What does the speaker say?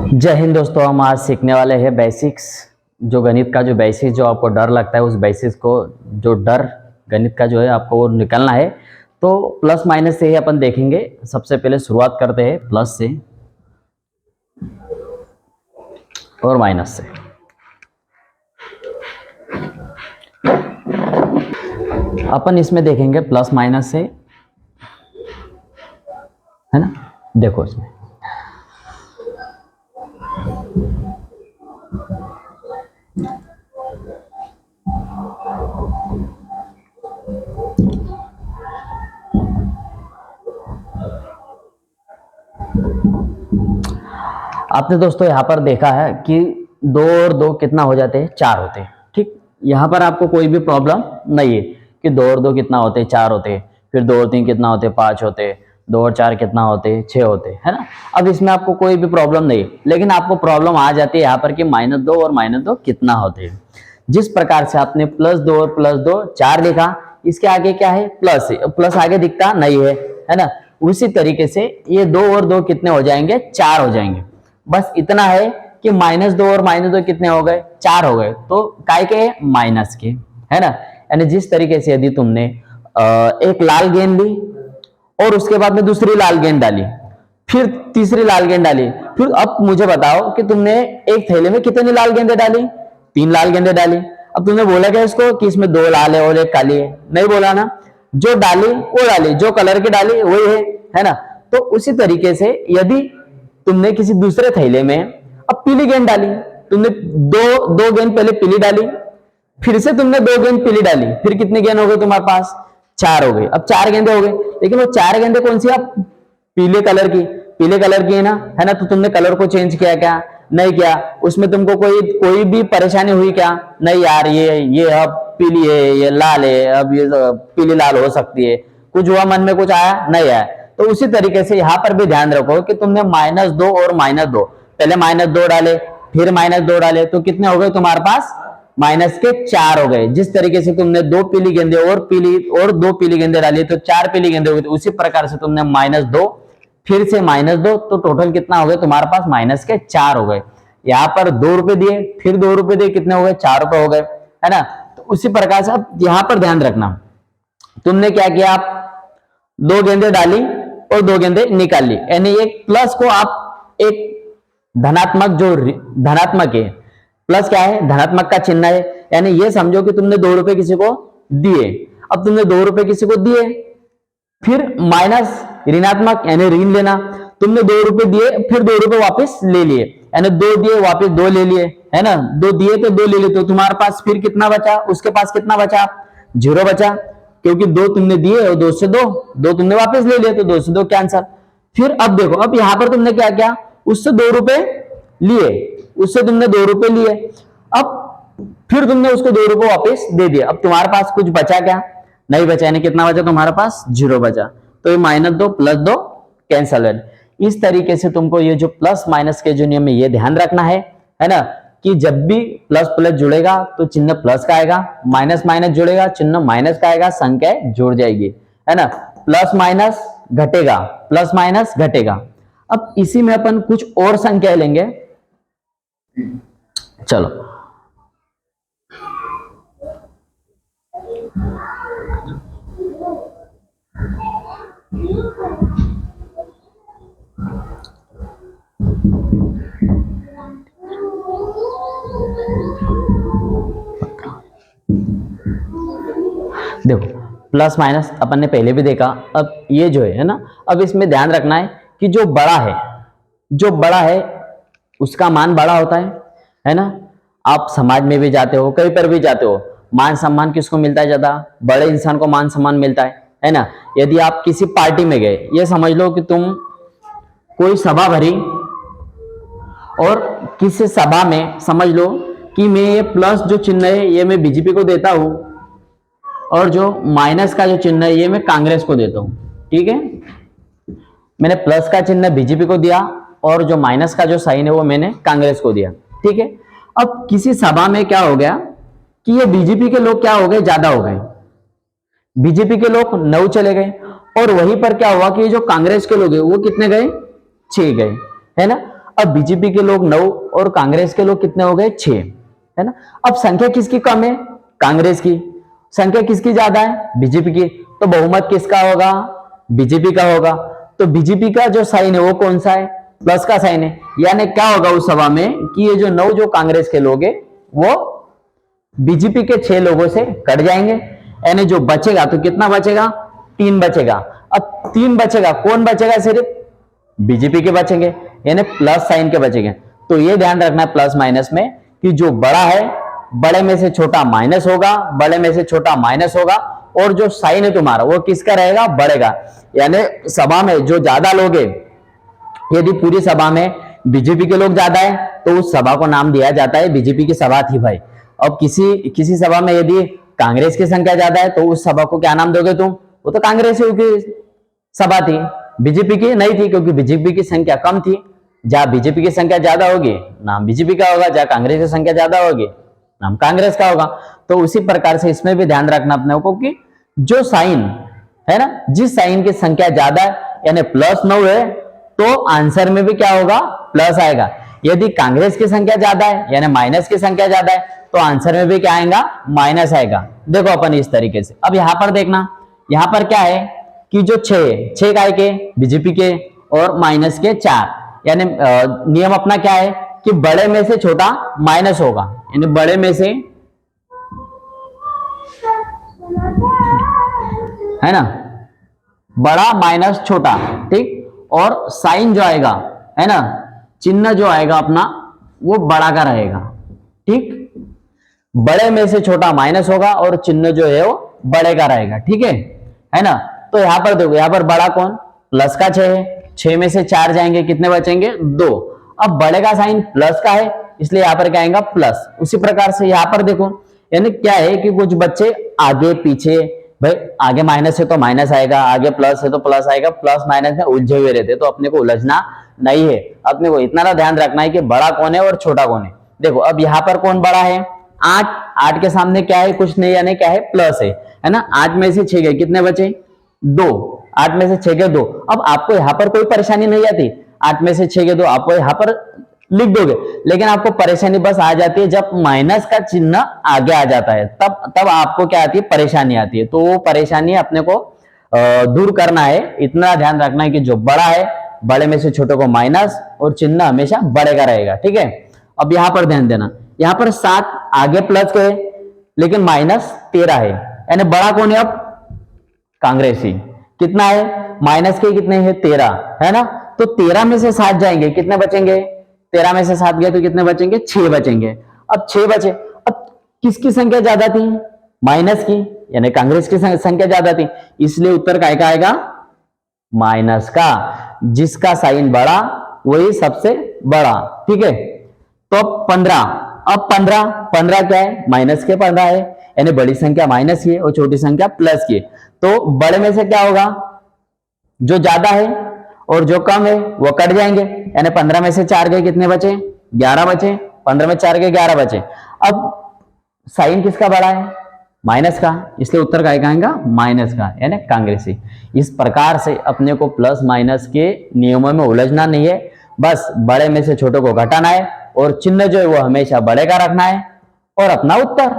जय हिंद दोस्तों। हम आज सीखने वाले हैं बेसिक्स। जो गणित का जो बेसिक्स जो आपको डर लगता है उस बेसिक्स को, जो डर गणित का जो है आपको वो निकलना है। तो प्लस माइनस से ही अपन देखेंगे। सबसे पहले शुरुआत करते हैं प्लस से और माइनस से। अपन इसमें देखेंगे प्लस माइनस से, है ना। देखो इसमें आपने दोस्तों यहाँ पर देखा है कि 2 और 2 कितना हो जाते हैं, 4 होते हैं। ठीक, यहाँ पर आपको कोई भी प्रॉब्लम नहीं है कि 2 और 2 कितना होते हैं, 4 होते हैं। फिर 2 और 3 कितना होते हैं, 5 होते हैं। 2 और 4 कितना होते हैं, 6 होते हैं, है ना। अब इसमें आपको कोई भी प्रॉब्लम नहीं, लेकिन आपको प्रॉब्लम आ जाती है यहाँ पर कि -2 और -2 कितना होते हैं। जिस प्रकार से आपने +2 और +2 4 लिखा, इसके आगे क्या है, प्लस है। प्लस आगे दिखता नहीं है ना। उसी तरीके से ये 2 और 2 कितने हो जाएंगे, 4 हो जाएंगे। बस इतना है कि -2 और -2 कितने हो गए, 4 हो गए। तो काय के, माइनस के, है ना। यानी जिस तरीके से यदि तुमने एक लाल गेंद ली और उसके बाद में दूसरी लाल गेंद डाली, फिर तीसरी लाल गेंद डाली, फिर अब मुझे बताओ कि तुमने एक थैले में कितनी लाल गेंदें डाली, 3 लाल गेंदें डाली। अब तुमने बोला क्या इसको कि इसमें 2 लाल है और 1 काली है, नहीं बोला ना। जो डाली वो डाली, जो कलर की डाली वही है ना। तो उसी तरीके से यदि तुमने किसी दूसरे थैले में अब पीली गेंद डाली, तुमने दो गेंद पहले पीली डाली, फिर से तुमने 2 गेंद पीली डाली, फिर कितनी गेंद हो गई तुम्हारे पास, 4 हो गई। अब 4 गेंदे हो गई, लेकिन वो 4 गेंदे कौन सी, अब पीले कलर की है ना। तो तुमने कलर को चेंज किया क्या, नहीं किया। उसमें तुमको कोई भी परेशानी हुई क्या, नहीं यार, ये अब पीली है, ये लाल है, अब ये पीली लाल हो सकती है, कुछ हुआ, मन में कुछ आया, नहीं आया। तो उसी तरीके से यहाँ पर भी ध्यान रखो कि तुमने -2 और -2, पहले -2 डाले फिर -2 डाले, तो कितने हो गए तुम्हारे पास, -4 हो गए। जिस तरीके से तुमने 2 पीली गेंदे और 2 पीली गेंदे डाली तो 4 पीली गेंदे हो गई। उसी प्रकार से तुमने -2 फिर से -2, तो टोटल कितना हो गया तुम्हारे पास, -4 हो गए। यहाँ पर 2 रुपए दिए, फिर 2 रुपए दिए, कितने हो गए, 4 रुपए हो गए, है ना। तो उसी प्रकार से अब यहाँ पर ध्यान रखना, तुमने क्या किया, आप 2 गेंदे डाली और 2 गेंदे निकाल ली, यानी एक प्लस को आप एक धनात्मक, जो धनात्मक है, प्लस क्या है, धनात्मक का चिन्ह है। यानी ये समझो कि तुमने 2 रुपए किसी को दिए, अब तुमने 2 रुपए किसी को दिए, फिर माइनस ऋणात्मक यानी ऋण लेना। तुमने 2 रुपए दिए, फिर 2 रुपए वापस ले लिए, यानी 2 दिए वापस 2 ले लिए, है ना। 2 दिए तो 2 ले लिए, तो तुम्हारे पास फिर कितना बचा, उसके पास कितना बचा, 0 बचा, क्योंकि 2 तुमने दिए और 2 से 2 तुमने वापस ले लिए, तो 2 से 2 कैंसल। फिर अब देखो, अब यहां पर तुमने क्या किया, उससे 2 रुपए लिए, उससे तुमने 2 रुपए लिए, अब फिर तुमने उसको 2 रुपए वापस दे दिया। अब तुम्हारे पास कुछ बचा क्या, नहीं बचा, यानी कितना बचा तुम्हारे पास, 0 बचा। तो ये -2 +2 कैंसल है। इस तरीके से तुमको ये जो प्लस माइनस के जो नियम है ये ध्यान रखना है ना, कि जब भी प्लस प्लस जुड़ेगा तो चिन्ह प्लस का आएगा, माइनस माइनस जुड़ेगा चिन्ह माइनस का आएगा, संख्या जुड़ जाएगी, है ना। प्लस माइनस घटेगा, प्लस माइनस घटेगा। अब इसी में अपन कुछ और संख्या लेंगे, चलो। देखो प्लस माइनस अपन ने पहले भी देखा, अब ये जो है ना, अब इसमें ध्यान रखना है कि जो बड़ा है उसका मान बड़ा होता है ना। आप समाज में भी जाते हो, कहीं पर भी जाते हो, मान सम्मान किसको मिलता है, ज्यादा बड़े इंसान को मान सम्मान मिलता है ना। यदि आप किसी पार्टी में गए, ये समझ लो कि तुम कोई सभा भरी और किसी सभा में समझ लो कि मैं ये प्लस जो चिन्ह है ये मैं बीजेपी को देता हूं और जो माइनस का जो चिन्ह है ये मैं कांग्रेस को देता हूं, ठीक है। मैंने प्लस का चिन्ह बीजेपी को दिया और जो माइनस का जो साइन है वो मैंने कांग्रेस को दिया, ठीक है। अब किसी सभा में क्या हो गया कि ये बीजेपी के लोग क्या हो गए, ज्यादा हो गए, बीजेपी के लोग 9 चले गए, और वहीं पर क्या हुआ कि जो कांग्रेस के लोग हैं वो कितने गए, 6 गए, है ना। अब बीजेपी के लोग 9 और कांग्रेस के लोग कितने हो गए 6, है ना। अब संख्या किसकी कम है, कांग्रेस की। संख्या किसकी ज्यादा है, बीजेपी की। तो बहुमत किसका होगा, बीजेपी का होगा। तो बीजेपी का जो साइन है वो कौन सा है, प्लस का साइन है। यानी क्या होगा उस सभा में कि ये जो 9 जो कांग्रेस के लोग हैं वो बीजेपी के 6 लोगों से कट जाएंगे, यानी जो बचेगा तो कितना बचेगा, 3 बचेगा। अब 3 बचेगा, कौन बचेगा, सिर्फ बीजेपी के बचेंगे, यानी प्लस साइन के बचेंगे। तो ये ध्यान रखना है प्लस माइनस में कि जो बड़ा है बड़े में से छोटा माइनस होगा, बड़े में से छोटा माइनस होगा, और जो साइन है तुम्हारा वो किसका रहेगा, बढ़ेगा। यानी सभा में जो ज्यादा लोग हैं, यदि पूरी सभा में बीजेपी के लोग ज्यादा है तो उस सभा को नाम दिया जाता है बीजेपी की सभा थी भाई। अब किसी सभा में यदि कांग्रेस की संख्या ज्यादा है तो उस सभा को क्या नाम दोगे तुम, वो तो कांग्रेस की सभा थी, बीजेपी की नहीं थी, क्योंकि बीजेपी की संख्या कम थी। जहां बीजेपी की संख्या ज्यादा होगी नाम बीजेपी का होगा, जहां कांग्रेस की संख्या ज्यादा होगी नाम कांग्रेस का होगा। तो उसी प्रकार से इसमें भी ध्यान रखना अपने को कि जो साइन है ना, जिस साइन की संख्या ज्यादा है यानी +9 है तो आंसर में भी क्या होगा, प्लस आएगा। यदि कांग्रेस की संख्या ज्यादा है यानी माइनस की संख्या ज्यादा है तो आंसर में भी क्या आएगा, माइनस आएगा। देखो अपन इस तरीके से। अब यहां पर देखना, यहां पर क्या है कि जो 6 काय के, बीजेपी के, और माइनस के 4, यानी नियम अपना क्या है कि बड़े में से छोटा माइनस होगा, यानी बड़े में से, है ना, बड़ा माइनस छोटा, ठीक। और साइन जो आएगा, है ना, चिन्ह जो आएगा अपना वो बड़ा का रहेगा, ठीक। बड़े में से छोटा माइनस होगा और चिन्ह जो है वो बड़े का रहेगा, ठीक है ना। तो यहां पर देखो, यहां पर बड़ा कौन, प्लस का 6 है, 6 में से 4 जाएंगे, कितने बचेंगे, 2। अब बड़े का साइन प्लस का है इसलिए यहां पर क्या आएगा, प्लस। उसी प्रकार से यहां पर देखो, यानी क्या है कि कुछ बच्चे आगे पीछे, भाई आगे माइनस है तो माइनस आएगा, आगे प्लस है तो प्लस आएगा, प्लस माइनस में उलझे हुए रहते, तो अपने को उलझना नहीं है। अपने को इतना ध्यान रखना है कि बड़ा कौन है और छोटा कौन है। देखो अब यहाँ पर कौन बड़ा है, 8 के सामने क्या है, कुछ नहीं, यानी क्या है, प्लस है ना। 8 में से 6 गए, कितने बचे, 2। 8 में से 6 गए 2। अब आपको यहाँ पर कोई परेशानी नहीं आती, 8 में से 6 गए 2 आपको यहाँ पर लिख दोगे, लेकिन आपको परेशानी बस आ जाती है जब माइनस का चिन्ह आगे आ जाता है, तब आपको क्या आती है, परेशानी आती है। तो वो परेशानी अपने को दूर करना है। इतना ध्यान रखना है कि जो बड़ा है बड़े में से छोटे को माइनस और चिन्ह हमेशा बड़े का रहेगा, ठीक है। अब यहां पर ध्यान देना, यहां पर 7 आगे प्लस के है लेकिन माइनस 13 है, यानी बड़ा कौन है, अब कांग्रेस ही। कितना है, माइनस के कितने हैं, 13, है ना। तो 13 में से 7 जाएंगे, कितने बचेंगे, 13 में से 7 गए तो कितने बचेंगे, 6 बचेंगे। अब 6 बचे, अब किसकी संख्या ज्यादा थी, माइनस की, यानी कांग्रेस की संख्या ज्यादा थी, इसलिए उत्तर काय का आएगा, माइनस का। जिसका साइन बड़ा वही सबसे बड़ा, ठीक है। तो 15, अब 15 क्या है, माइनस के 15 है, यानी बड़ी संख्या माइनस की है और छोटी संख्या प्लस की है। तो बड़े में से क्या होगा, जो ज्यादा है और जो कम है वो कट जाएंगे, यानी 15 में से 4 गए, कितने बचे, 11 बचे। 15 में 4 गए 11 बचे। अब साइन किसका बड़ा है, माइनस का, इसलिए उत्तर का आएगा माइनस का, यानी कांग्रेसी। इस प्रकार से अपने को प्लस माइनस के नियमों में उलझना नहीं है, बस बड़े में से छोटे को घटाना है और चिन्ह जो है वो हमेशा बड़े का रखना है और अपना उत्तर